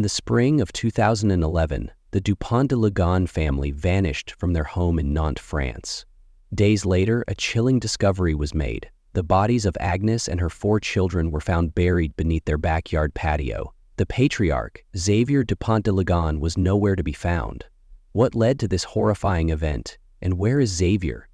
the spring of 2011, the Dupont de Ligonnès family vanished from their home in Nantes, France. Days later, a chilling discovery was made. The bodies of Agnes and her 4 children were found buried beneath their backyard patio. The patriarch, Xavier Dupont de Ligonnès, was nowhere to be found. What led to this horrifying event, and where is Xavier?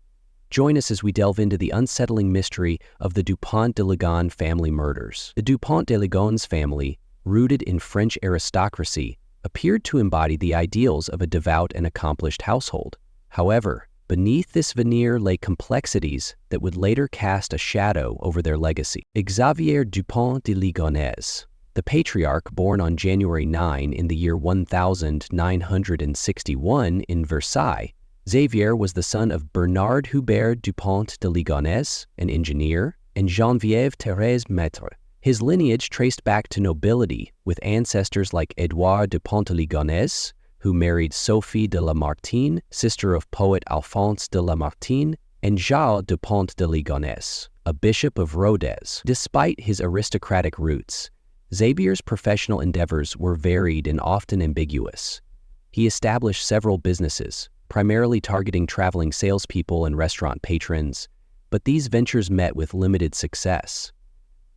Join us as we delve into the unsettling mystery of the Dupont de Ligonnès family murders. The Dupont de Ligonnès family, rooted in French aristocracy, appeared to embody the ideals of a devout and accomplished household. However, beneath this veneer lay complexities that would later cast a shadow over their legacy. Xavier Dupont de Ligonnès, the patriarch, born on January 9 in the year 1961 in Versailles, Xavier was the son of Bernard Hubert Dupont de Ligonnès, an engineer, and Geneviève Thérèse Maître. His lineage traced back to nobility, with ancestors like Édouard Dupont de Ligonnès, who married Sophie de Lamartine, sister of poet Alphonse de Lamartine, and Charles Dupont de Ligonnès, a bishop of Rodez. Despite his aristocratic roots, Xavier's professional endeavors were varied and often ambiguous. He established several businesses, primarily targeting traveling salespeople and restaurant patrons, but these ventures met with limited success.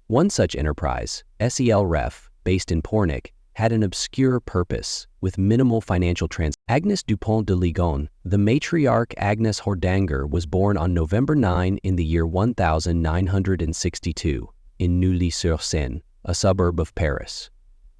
One such enterprise, SEL Ref, based in Pornic, had an obscure purpose, with minimal financial transactions. Agnes Dupont de Ligonnès, the matriarch Agnes Hordanger, was born on November 9 in the year 1962 in Neuilly-sur-Seine, a suburb of Paris.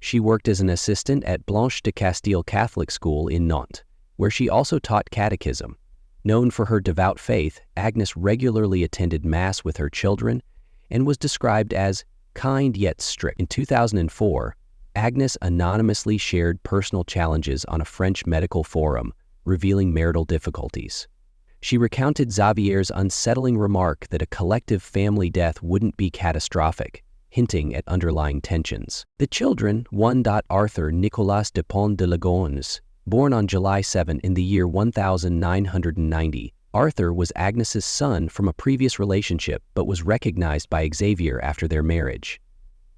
She worked as an assistant at Blanche de Castille Catholic School in Nantes, where she also taught catechism. Known for her devout faith, Agnes regularly attended Mass with her children and was described as kind yet strict. In 2004, Agnes anonymously shared personal challenges on a French medical forum, revealing marital difficulties. She recounted Xavier's unsettling remark that a collective family death wouldn't be catastrophic, hinting at underlying tensions. The children, one Arthur Nicolas Dupont de Ligonnès, born on July 7 in the year 1990, Arthur was Agnes's son from a previous relationship but was recognized by Xavier after their marriage.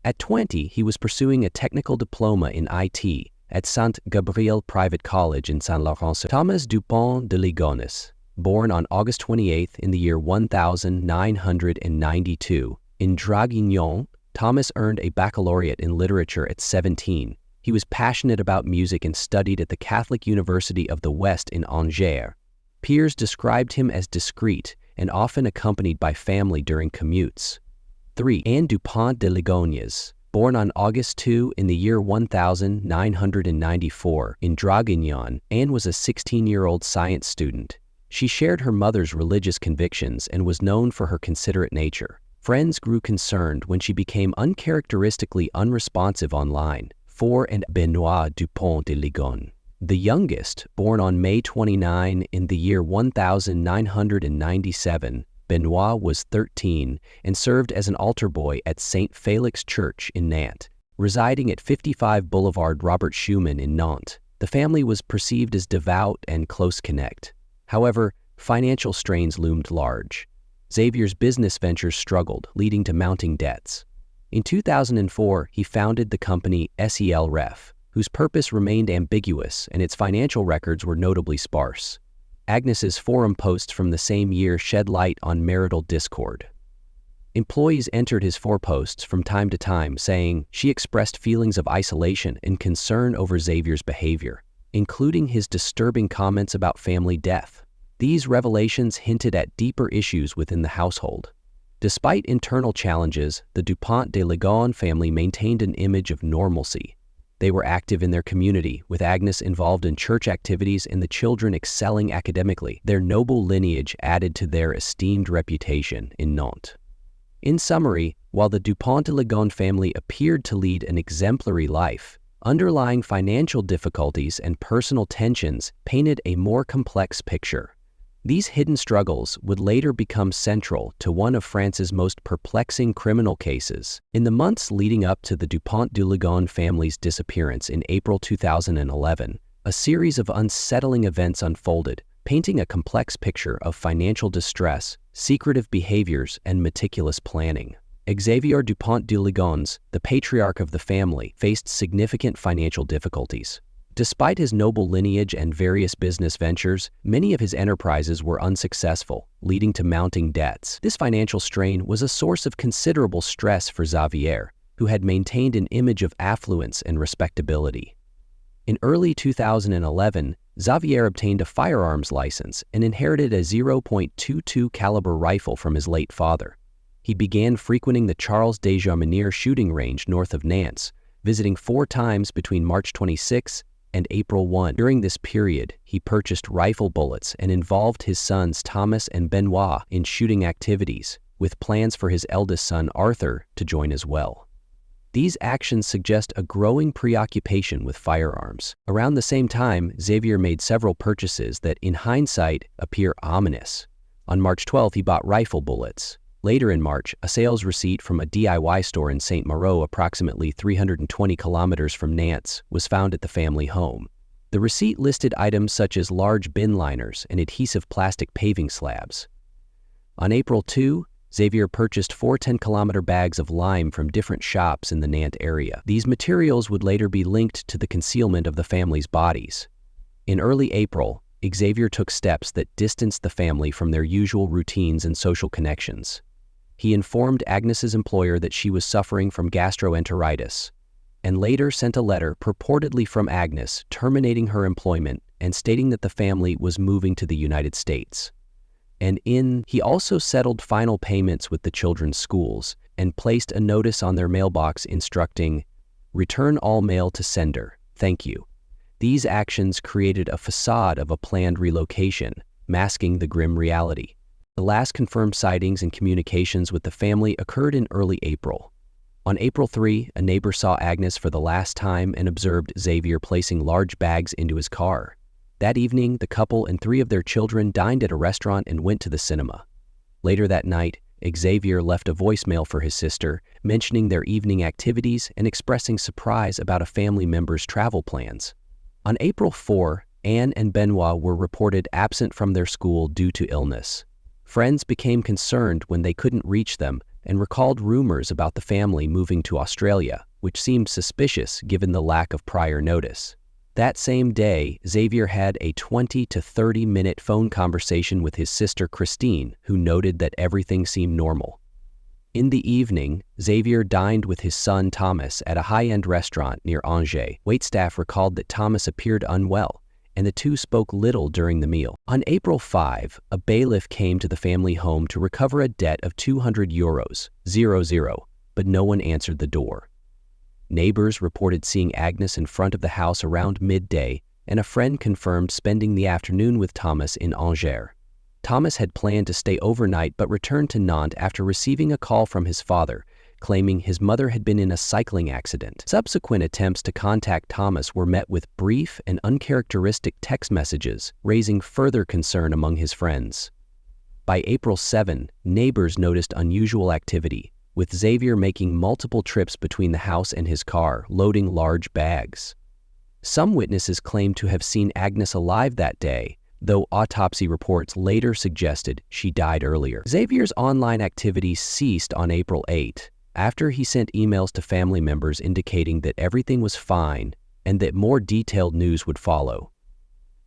At 20, he was pursuing a technical diploma in IT at Saint-Gabriel Private College in Saint-Laurent. Thomas Dupont de Ligonnès, born on August 28 in the year 1992 in Draguignan, Thomas earned a baccalaureate in literature at 17. He was passionate about music and studied at the Catholic University of the West in Angers. Peers described him as discreet and often accompanied by family during commutes. 3. Anne Dupont de Ligonnès, born on August 2 in the year 1994 in Draguignan, Anne was a 16-year-old science student. She shared her mother's religious convictions and was known for her considerate nature. Friends grew concerned when she became uncharacteristically unresponsive online. 4. And Benoît Dupont de Ligonnès, the youngest, born on May 29 in the year 1997, Benoît was 13 and served as an altar boy at St. Felix Church in Nantes. Residing at 55 Boulevard Robert Schumann in Nantes, the family was perceived as devout and close connect. However, financial strains loomed large. Xavier's business ventures struggled, leading to mounting debts. In 2004, he founded the company SEL Ref, whose purpose remained ambiguous and its financial records were notably sparse. Agnes's forum posts from the same year shed light on marital discord. Employees entered his foreposts from time to time saying she expressed feelings of isolation and concern over Xavier's behavior, including his disturbing comments about family death. These revelations hinted at deeper issues within the household. Despite internal challenges, the Dupont de Ligonnès family maintained an image of normalcy. They were active in their community, with Agnes involved in church activities and the children excelling academically. Their noble lineage added to their esteemed reputation in Nantes. In summary, while the Dupont de Ligonnès family appeared to lead an exemplary life, underlying financial difficulties and personal tensions painted a more complex picture. These hidden struggles would later become central to one of France's most perplexing criminal cases. In the months leading up to the Dupont de Ligonnès family's disappearance in April 2011, a series of unsettling events unfolded, painting a complex picture of financial distress, secretive behaviors, and meticulous planning. Xavier Dupont de Ligons, the patriarch of the family, faced significant financial difficulties. Despite his noble lineage and various business ventures, many of his enterprises were unsuccessful, leading to mounting debts. This financial strain was a source of considerable stress for Xavier, who had maintained an image of affluence and respectability. In early 2011, Xavier obtained a firearms license and inherited a .22 caliber rifle from his late father. He began frequenting the Charles de Jarminiere shooting range north of Nantes, visiting 4 times between March 26 and April 1. During this period, he purchased rifle bullets and involved his sons Thomas and Benoit in shooting activities, with plans for his eldest son Arthur to join as well. These actions suggest a growing preoccupation with firearms. Around the same time, Xavier made several purchases that, in hindsight, appear ominous. On March 12, he bought rifle bullets. Later in March, a sales receipt from a DIY store in Saint-Malo, approximately 320 kilometers from Nantes, was found at the family home. The receipt listed items such as large bin liners and adhesive plastic paving slabs. On April 2, Xavier purchased 4 10-kilometer bags of lime from different shops in the Nantes area. These materials would later be linked to the concealment of the family's bodies. In early April, Xavier took steps that distanced the family from their usual routines and social connections. He informed Agnes's employer that she was suffering from gastroenteritis, and later sent a letter purportedly from Agnes terminating her employment and stating that the family was moving to the United States. He also settled final payments with the children's schools and placed a notice on their mailbox instructing, "Return all mail to sender. Thank you." These actions created a facade of a planned relocation, masking the grim reality. The last confirmed sightings and communications with the family occurred in early April. On April 3, a neighbor saw Agnes for the last time and observed Xavier placing large bags into his car. That evening, the couple and 3 of their children dined at a restaurant and went to the cinema. Later that night, Xavier left a voicemail for his sister, mentioning their evening activities and expressing surprise about a family member's travel plans. On April 4, Anne and Benoit were reported absent from their school due to illness. Friends became concerned when they couldn't reach them and recalled rumors about the family moving to Australia, which seemed suspicious given the lack of prior notice. That same day, Xavier had a 20 to 30-minute phone conversation with his sister Christine, who noted that everything seemed normal. In the evening, Xavier dined with his son Thomas at a high-end restaurant near Angers. Waitstaff recalled that Thomas appeared unwell, and the two spoke little during the meal. On April 5, a bailiff came to the family home to recover a debt of €200, but no one answered the door. Neighbors reported seeing Agnes in front of the house around midday, and a friend confirmed spending the afternoon with Thomas in Angers. Thomas had planned to stay overnight but returned to Nantes after receiving a call from his father, claiming his mother had been in a cycling accident. Subsequent attempts to contact Thomas were met with brief and uncharacteristic text messages, raising further concern among his friends. By April 7, neighbors noticed unusual activity, with Xavier making multiple trips between the house and his car, loading large bags. Some witnesses claimed to have seen Agnes alive that day, though autopsy reports later suggested she died earlier. Xavier's online activity ceased on April 8, after he sent emails to family members indicating that everything was fine and that more detailed news would follow.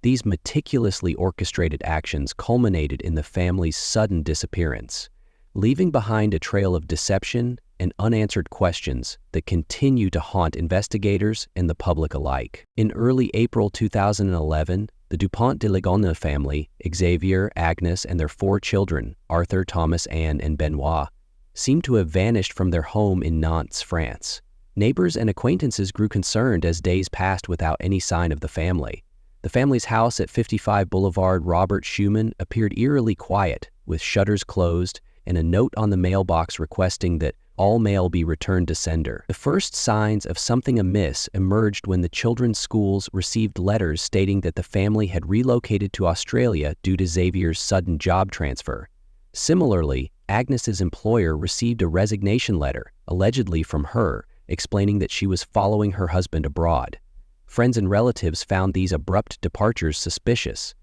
These meticulously orchestrated actions culminated in the family's sudden disappearance, leaving behind a trail of deception and unanswered questions that continue to haunt investigators and the public alike. In early April 2011, the Dupont de Ligons family, Xavier, Agnes, and their 4 children, Arthur, Thomas, Anne, and Benoit, seemed to have vanished from their home in Nantes, France. Neighbors and acquaintances grew concerned as days passed without any sign of the family. The family's house at 55 Boulevard Robert Schumann appeared eerily quiet, with shutters closed and a note on the mailbox requesting that all mail be returned to sender. The first signs of something amiss emerged when the children's schools received letters stating that the family had relocated to Australia due to Xavier's sudden job transfer. Similarly, Agnes's employer received a resignation letter, allegedly from her, explaining that she was following her husband abroad. Friends and relatives found these abrupt departures suspicious,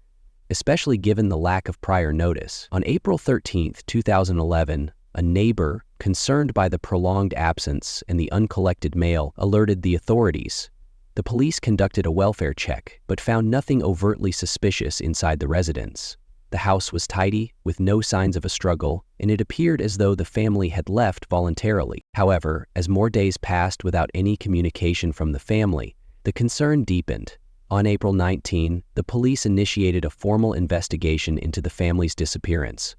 especially given the lack of prior notice. On April 13, 2011, a neighbor concerned by the prolonged absence and the uncollected mail, alerted the authorities. The police conducted a welfare check, but found nothing overtly suspicious inside the residence. The house was tidy, with no signs of a struggle, and it appeared as though the family had left voluntarily. However, as more days passed without any communication from the family, the concern deepened. On April 19, the police initiated a formal investigation into the family's disappearance.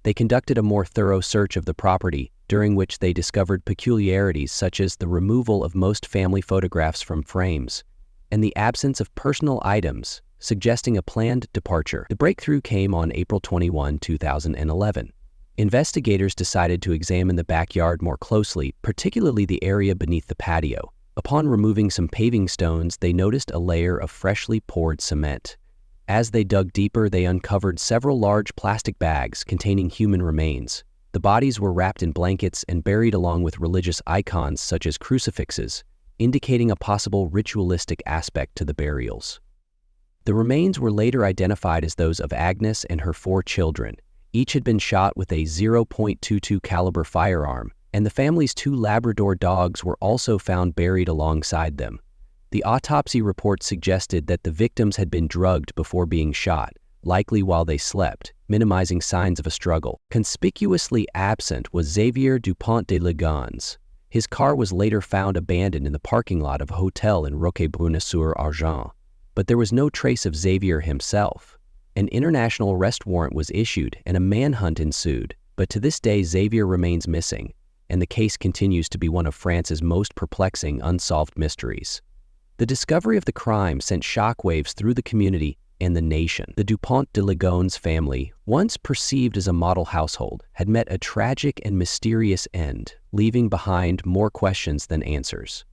They conducted a more thorough search of the property, during which they discovered peculiarities such as the removal of most family photographs from frames and the absence of personal items, suggesting a planned departure. The breakthrough came on April 21, 2011. Investigators decided to examine the backyard more closely, particularly the area beneath the patio. Upon removing some paving stones, they noticed a layer of freshly poured cement. As they dug deeper, they uncovered several large plastic bags containing human remains. The bodies were wrapped in blankets and buried along with religious icons such as crucifixes, indicating a possible ritualistic aspect to the burials. The remains were later identified as those of Agnes and her 4 children. Each had been shot with a .22 caliber firearm, and the family's 2 Labrador dogs were also found buried alongside them. The autopsy report suggested that the victims had been drugged before being shot, likely while they slept, minimizing signs of a struggle. Conspicuously absent was Xavier Dupont de Ligons. His car was later found abandoned in the parking lot of a hotel in Roquebrune-sur-Argens. But there was no trace of Xavier himself. An international arrest warrant was issued and a manhunt ensued, but to this day Xavier remains missing, and the case continues to be one of France's most perplexing unsolved mysteries. The discovery of the crime sent shockwaves through the community and the nation. The Dupont de Ligons family, once perceived as a model household, had met a tragic and mysterious end, leaving behind more questions than answers.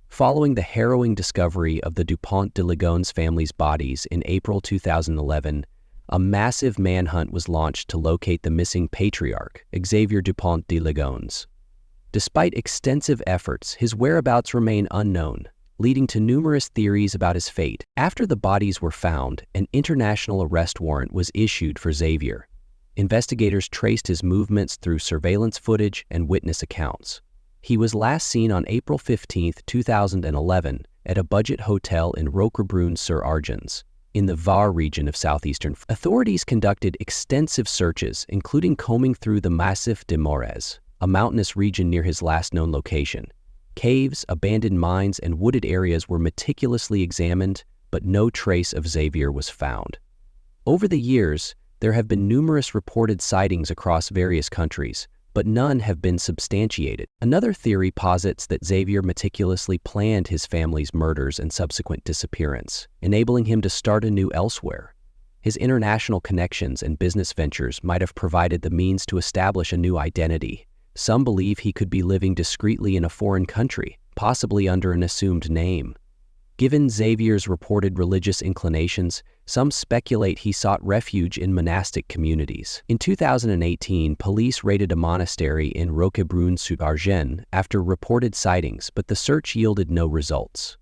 Following the harrowing discovery of the Dupont de Ligons family's bodies in April 2011, a massive manhunt was launched to locate the missing patriarch, Xavier Dupont de Ligons. Despite extensive efforts, his whereabouts remain unknown, leading to numerous theories about his fate. After the bodies were found, an international arrest warrant was issued for Xavier. Investigators traced his movements through surveillance footage and witness accounts. He was last seen on April 15, 2011, at a budget hotel in Roquebrune-sur-Argens, in the Var region of southeastern France. Authorities conducted extensive searches, including combing through the Massif de Morez, a mountainous region near his last known location. Caves, abandoned mines, and wooded areas were meticulously examined, but no trace of Xavier was found. Over the years, there have been numerous reported sightings across various countries, but none have been substantiated. Another theory posits that Xavier meticulously planned his family's murders and subsequent disappearance, enabling him to start anew elsewhere. His international connections and business ventures might have provided the means to establish a new identity. Some believe he could be living discreetly in a foreign country, possibly under an assumed name. Given Xavier's reported religious inclinations, some speculate he sought refuge in monastic communities. In 2018, police raided a monastery in Roquebrune-sur-Argens after reported sightings, but the search yielded no results.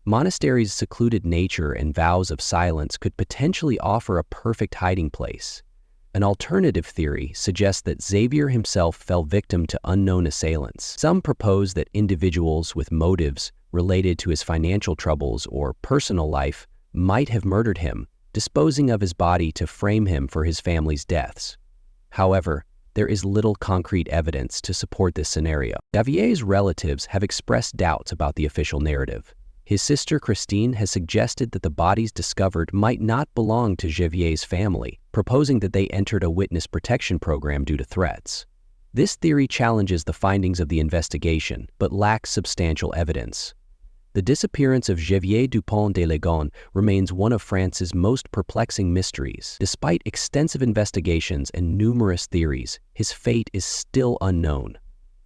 Monasteries' secluded nature and vows of silence could potentially offer a perfect hiding place. An alternative theory suggests that Xavier himself fell victim to unknown assailants. Some propose that individuals with motives related to his financial troubles or personal life might have murdered him, disposing of his body to frame him for his family's deaths. However, there is little concrete evidence to support this scenario. Xavier's relatives have expressed doubts about the official narrative. His sister Christine has suggested that the bodies discovered might not belong to Xavier's family, proposing that they entered a witness protection program due to threats. This theory challenges the findings of the investigation, but lacks substantial evidence. The disappearance of Xavier Dupont de Ligons remains one of France's most perplexing mysteries. Despite extensive investigations and numerous theories, his fate is still unknown.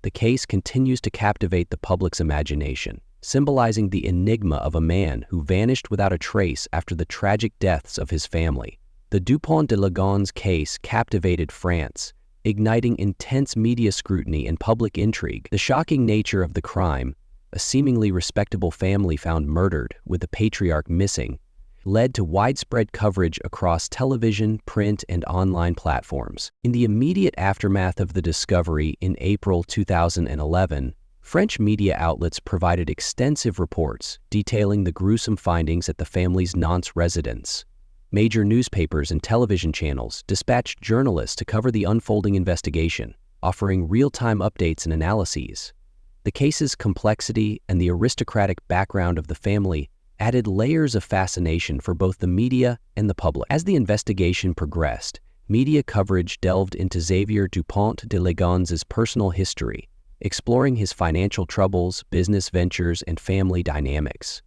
The case continues to captivate the public's imagination, symbolizing the enigma of a man who vanished without a trace after the tragic deaths of his family. The Dupont de Ligons case captivated France, igniting intense media scrutiny and public intrigue. The shocking nature of the crime, a seemingly respectable family found murdered with the patriarch missing, led to widespread coverage across television, print, and online platforms. In the immediate aftermath of the discovery in April 2011, French media outlets provided extensive reports detailing the gruesome findings at the family's Nantes residence. Major newspapers and television channels dispatched journalists to cover the unfolding investigation, offering real-time updates and analyses. The case's complexity and the aristocratic background of the family added layers of fascination for both the media and the public. As the investigation progressed, media coverage delved into Xavier Dupont de Ligonn's personal history, exploring his financial troubles, business ventures, and family dynamics.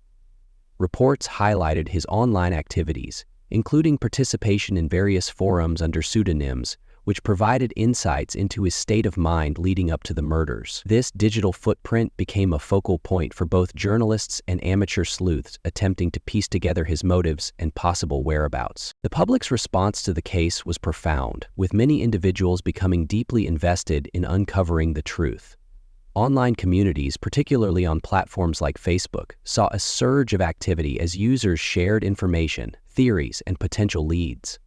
Reports highlighted his online activities, including participation in various forums under pseudonyms, which provided insights into his state of mind leading up to the murders. This digital footprint became a focal point for both journalists and amateur sleuths attempting to piece together his motives and possible whereabouts. The public's response to the case was profound, with many individuals becoming deeply invested in uncovering the truth. Online communities, particularly on platforms like Facebook, saw a surge of activity as users shared information, theories, and potential leads.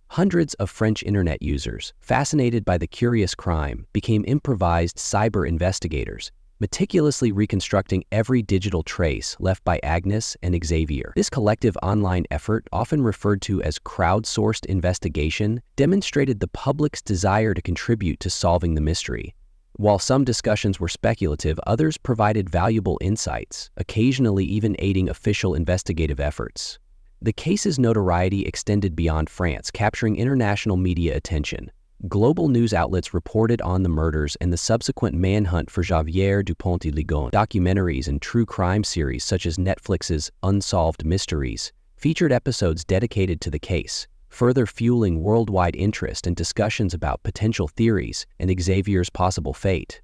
Hundreds of French internet users, fascinated by the curious crime, became improvised cyber investigators, meticulously reconstructing every digital trace left by Agnes and Xavier. This collective online effort, often referred to as crowdsourced investigation, demonstrated the public's desire to contribute to solving the mystery. While some discussions were speculative, others provided valuable insights, occasionally even aiding official investigative efforts. The case's notoriety extended beyond France, capturing international media attention. Global news outlets reported on the murders and the subsequent manhunt for Xavier Dupont de Liggon. Documentaries and true crime series such as Netflix's Unsolved Mysteries featured episodes dedicated to the case, further fueling worldwide interest and discussions about potential theories and Xavier's possible fate.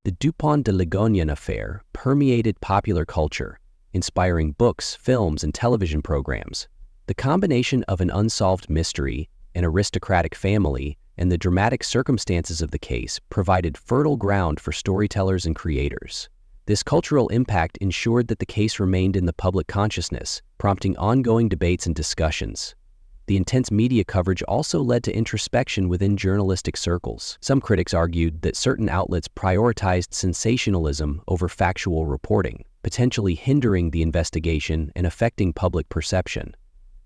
The Dupont de Liggon affair permeated popular culture, inspiring books, films, and television programs. The combination of an unsolved mystery, an aristocratic family, and the dramatic circumstances of the case provided fertile ground for storytellers and creators. This cultural impact ensured that the case remained in the public consciousness, prompting ongoing debates and discussions. The intense media coverage also led to introspection within journalistic circles. Some critics argued that certain outlets prioritized sensationalism over factual reporting, potentially hindering the investigation and affecting public perception.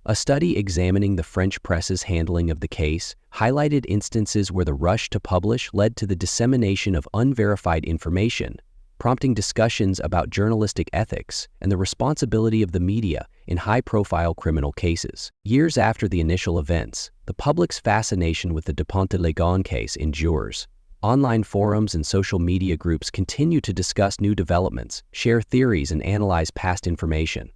A study examining the French press's handling of the case highlighted instances where the rush to publish led to the dissemination of unverified information, prompting discussions about journalistic ethics and the responsibility of the media in high-profile criminal cases. Years after the initial events, the public's fascination with the Dupont de Liggon case endures. Online forums and social media groups continue to discuss new developments, share theories, and analyze past information.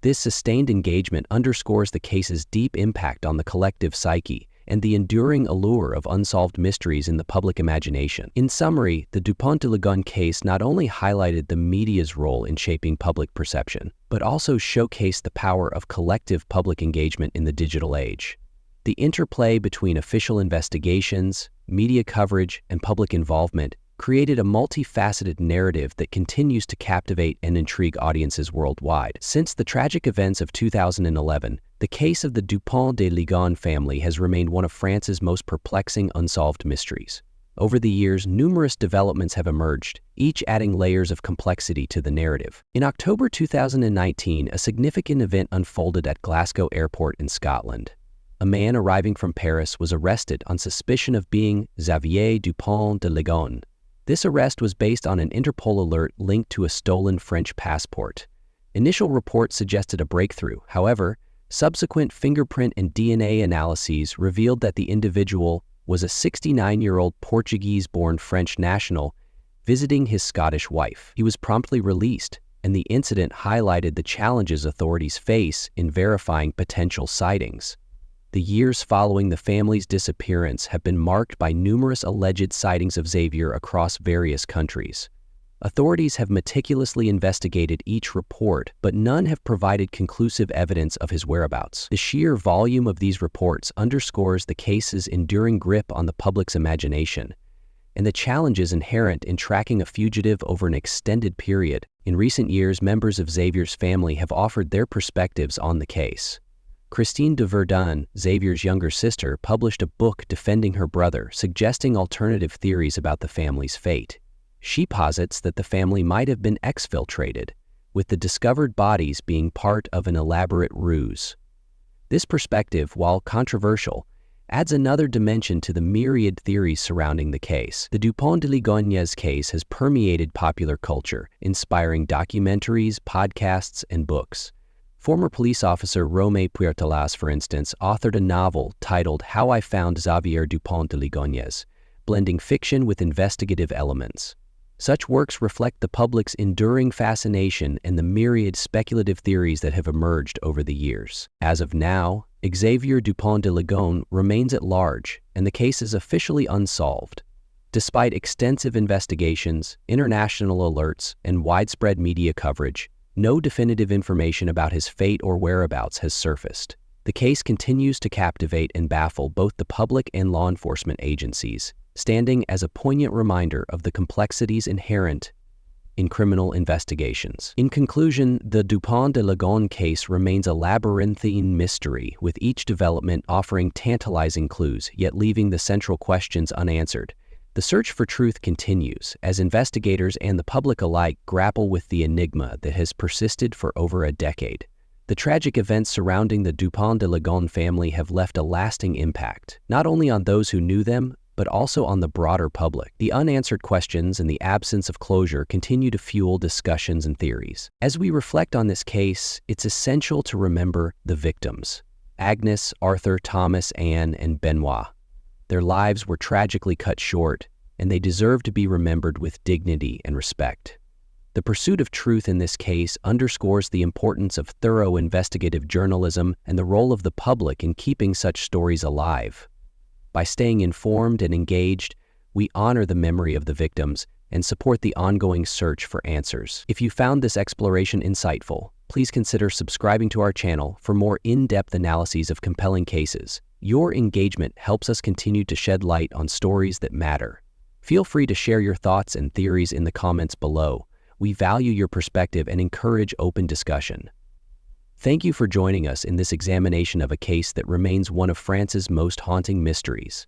This sustained engagement underscores the case's deep impact on the collective psyche and the enduring allure of unsolved mysteries in the public imagination. In summary, the Dupont de Liggon case not only highlighted the media's role in shaping public perception, but also showcased the power of collective public engagement in the digital age. The interplay between official investigations, media coverage, and public involvement created a multifaceted narrative that continues to captivate and intrigue audiences worldwide. Since the tragic events of 2011, the case of the Dupont de Liggon family has remained one of France's most perplexing unsolved mysteries. Over the years, numerous developments have emerged, each adding layers of complexity to the narrative. In October 2019, a significant event unfolded at Glasgow Airport in Scotland. A man arriving from Paris was arrested on suspicion of being Xavier Dupont de Liggon. This arrest was based on an Interpol alert linked to a stolen French passport. Initial reports suggested a breakthrough. However, subsequent fingerprint and DNA analyses revealed that the individual was a 69-year-old Portuguese-born French national visiting his Scottish wife. He was promptly released, and the incident highlighted the challenges authorities face in verifying potential sightings. The years following the family's disappearance have been marked by numerous alleged sightings of Xavier across various countries. Authorities have meticulously investigated each report, but none have provided conclusive evidence of his whereabouts. The sheer volume of these reports underscores the case's enduring grip on the public's imagination and the challenges inherent in tracking a fugitive over an extended period. In recent years, members of Xavier's family have offered their perspectives on the case. Christine de Verdun, Xavier's younger sister, published a book defending her brother, suggesting alternative theories about the family's fate. She posits that the family might have been exfiltrated, with the discovered bodies being part of an elaborate ruse. This perspective, while controversial, adds another dimension to the myriad theories surrounding the case. The Dupont de Ligonnès case has permeated popular culture, inspiring documentaries, podcasts, and books. Former police officer Romain Puertalas, for instance, authored a novel titled How I Found Xavier Dupont de Ligonnès, blending fiction with investigative elements. Such works reflect the public's enduring fascination and the myriad speculative theories that have emerged over the years. As of now, Xavier Dupont de Ligonnès remains at large, and the case is officially unsolved. Despite extensive investigations, international alerts, and widespread media coverage, no definitive information about his fate or whereabouts has surfaced. The case continues to captivate and baffle both the public and law enforcement agencies, standing as a poignant reminder of the complexities inherent in criminal investigations. In conclusion, the Dupont de Ligonnès case remains a labyrinthine mystery, with each development offering tantalizing clues, yet leaving the central questions unanswered. The search for truth continues, as investigators and the public alike grapple with the enigma that has persisted for over a decade. The tragic events surrounding the Dupont de Ligonnès family have left a lasting impact, not only on those who knew them, but also on the broader public. The unanswered questions and the absence of closure continue to fuel discussions and theories. As we reflect on this case, it's essential to remember the victims: Agnes, Arthur, Thomas, Anne, and Benoit. Their lives were tragically cut short, and they deserve to be remembered with dignity and respect. The pursuit of truth in this case underscores the importance of thorough investigative journalism and the role of the public in keeping such stories alive. By staying informed and engaged, we honor the memory of the victims and support the ongoing search for answers. If you found this exploration insightful, please consider subscribing to our channel for more in-depth analyses of compelling cases. Your engagement helps us continue to shed light on stories that matter. Feel free to share your thoughts and theories in the comments below. We value your perspective and encourage open discussion. Thank you for joining us in this examination of a case that remains one of France's most haunting mysteries.